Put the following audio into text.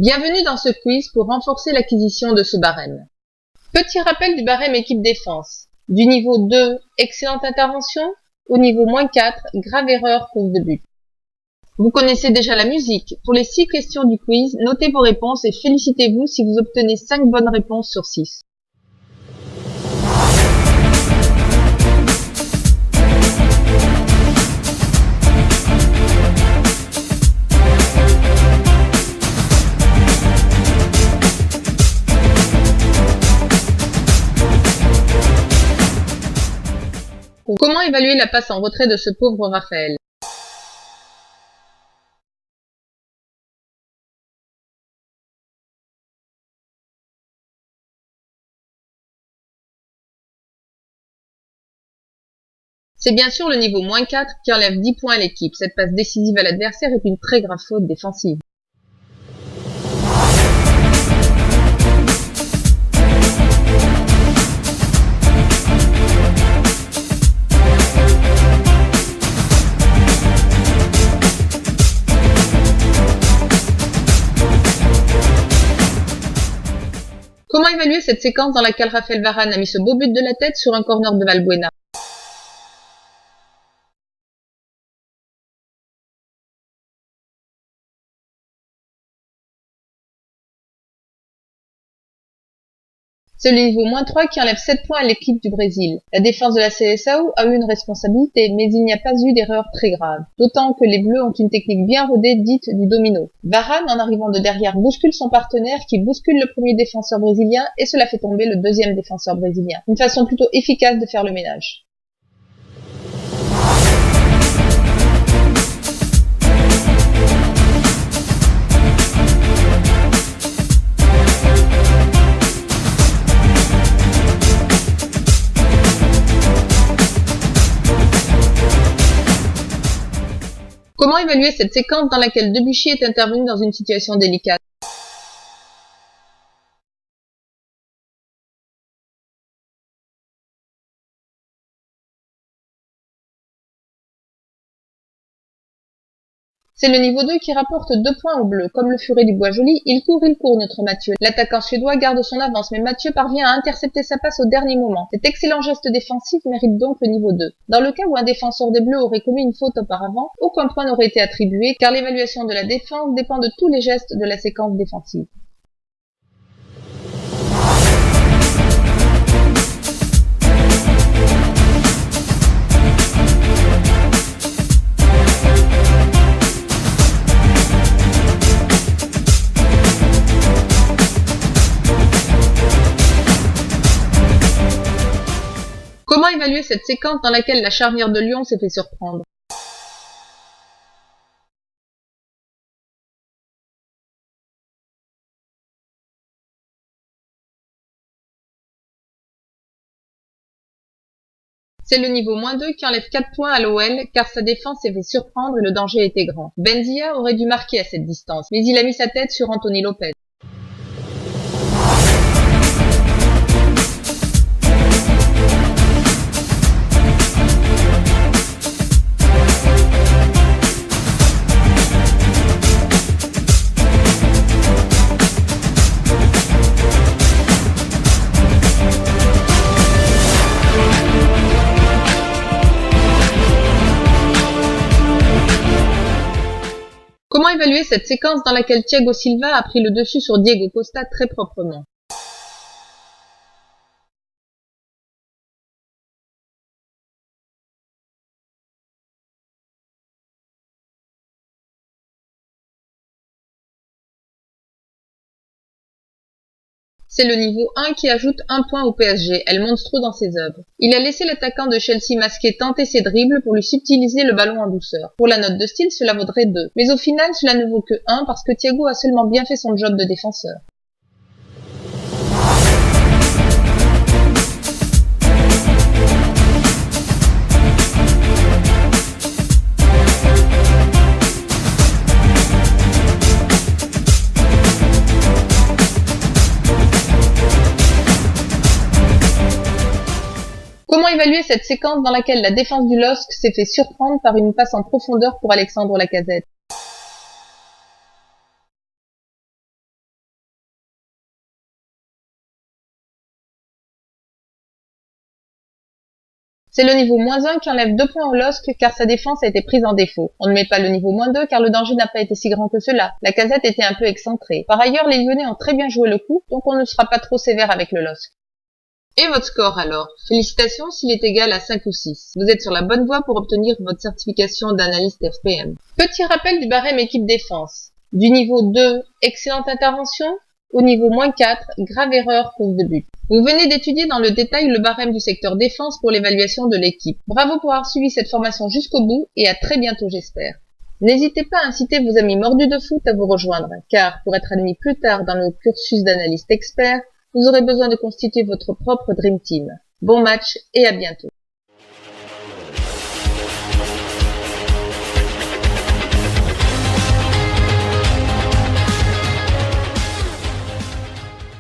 Bienvenue dans ce quiz pour renforcer l'acquisition de ce barème. Petit rappel du barème équipe défense. Du niveau 2, excellente intervention, au niveau -4, grave erreur, cause de but. Vous connaissez déjà la musique. Pour les 6 questions du quiz, notez vos réponses et félicitez-vous si vous obtenez 5 bonnes réponses sur 6. Comment évaluer la passe en retrait de ce pauvre Raphaël? C'est bien sûr le niveau -4 qui enlève 10 points à l'équipe. Cette passe décisive à l'adversaire est une très grave faute défensive. Comment évaluer cette séquence dans laquelle Raphaël Varane a mis ce beau but de la tête sur un corner de Valbuena? C'est le niveau -3 qui enlève 7 points à l'équipe du Brésil. La défense de la Seleção a eu une responsabilité, mais il n'y a pas eu d'erreur très grave. D'autant que les Bleus ont une technique bien rodée dite du domino. Varane, en arrivant de derrière, bouscule son partenaire qui bouscule le premier défenseur brésilien et cela fait tomber le deuxième défenseur brésilien. Une façon plutôt efficace de faire le ménage. Comment évaluer cette séquence dans laquelle Debuchy est intervenu dans une situation délicate? C'est le niveau 2 qui rapporte 2 points aux Bleus. Comme le furet du Bois-Joli, il court notre Mathieu. L'attaquant suédois garde son avance, mais Mathieu parvient à intercepter sa passe au dernier moment. Cet excellent geste défensif mérite donc le niveau 2. Dans le cas où un défenseur des Bleus aurait commis une faute auparavant, aucun point n'aurait été attribué, car l'évaluation de la défense dépend de tous les gestes de la séquence défensive. Comment évaluer cette séquence dans laquelle la charnière de Lyon s'est fait surprendre? C'est le niveau -2 qui enlève 4 points à l'OL car sa défense s'est fait surprendre et le danger était grand. Benzia aurait dû marquer à cette distance, mais il a mis sa tête sur Anthony Lopez. Comment évaluer cette séquence dans laquelle Thiago Silva a pris le dessus sur Diego Costa très proprement? C'est le niveau 1 qui ajoute 1 point au PSG, El Monstro dans ses œuvres. Il a laissé l'attaquant de Chelsea masqué tenter ses dribbles pour lui subtiliser le ballon en douceur. Pour la note de style, cela vaudrait 2. Mais au final, cela ne vaut que 1 parce que Thiago a seulement bien fait son job de défenseur. Comment évaluer cette séquence dans laquelle la défense du LOSC s'est fait surprendre par une passe en profondeur pour Alexandre Lacazette? C'est le niveau -1 qui enlève 2 points au LOSC car sa défense a été prise en défaut. On ne met pas le niveau -2 car le danger n'a pas été si grand que cela. La casette était un peu excentrée. Par ailleurs, les Lyonnais ont très bien joué le coup, donc on ne sera pas trop sévère avec le LOSC. Et votre score alors? Félicitations s'il est égal à 5 ou 6. Vous êtes sur la bonne voie pour obtenir votre certification d'analyste FPM. Petit rappel du barème équipe défense. Du niveau 2, excellente intervention, au niveau -4, grave erreur, cause de but. Vous venez d'étudier dans le détail le barème du secteur défense pour l'évaluation de l'équipe. Bravo pour avoir suivi cette formation jusqu'au bout et à très bientôt j'espère. N'hésitez pas à inciter vos amis mordus de foot à vous rejoindre, car pour être admis plus tard dans le cursus d'analyste expert, vous aurez besoin de constituer votre propre Dream Team. Bon match et à bientôt.